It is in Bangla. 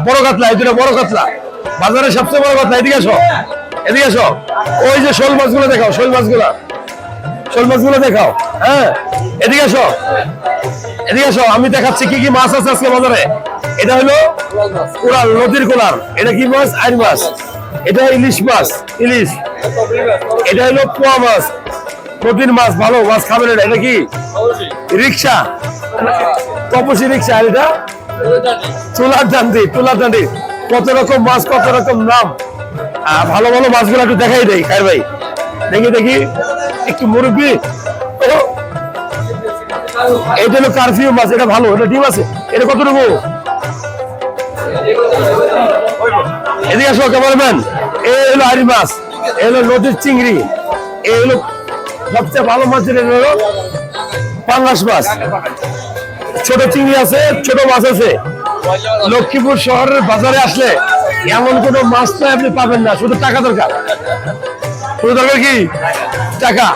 বড় কাতলা, এই দুটো বড় কাতলা, বাজারের সবচেয়ে বড় কাতলা। এদিকে আসো, এদিকে আসো। ওই যে শোল মাছগুলো দেখাও, শোল মাছগুলো দেখাও। হ্যাঁ, এদিকে আসো, এদিকে আসো। আমি দেখাচ্ছি কি কি মাছ আছে আজকে বাজারে। এটা হলো কোরাল, নদীর কোরাল। এটা কি মাছ? আইর মাছ। এটা ইলিশ মাছ, ইলিশ। এটা হলো পোয়া মাছ, নদীর মাছ। ভালো মাছ খাবেন। এটা কি? রিক্সা, তপসী রিক্সা। আর এটা চুলার ডান্ডি, কত রকম মাছ, কত রকম নাম। ভালো ভালো মাছগুলো একটু দেখাই দেয় খাই ভাই। দেখি একটু মুরব্বি। এটা হলো কারফিউ মাছ। এটা ভালো, এটা ডিম আছে। এটা কত নেবো? এদিকে আসো ক্যামেরাম্যান। এই হলো আইর মাছ, এই হলো নদীর চিংড়ি, এই হলো সবচেয়ে ভালো মাছ। যেটা হলো পাঙ্গাস মাছ। ছোট চিংড়ি আছে, ছোট মাছ আছে। লক্ষ্মীপুর শহরের বাজারে আসলে এমন কোনো মাছ নাই আপনি পাবেন না। শুধু টাকা দরকার। শুধু দরকার কি? টাকা।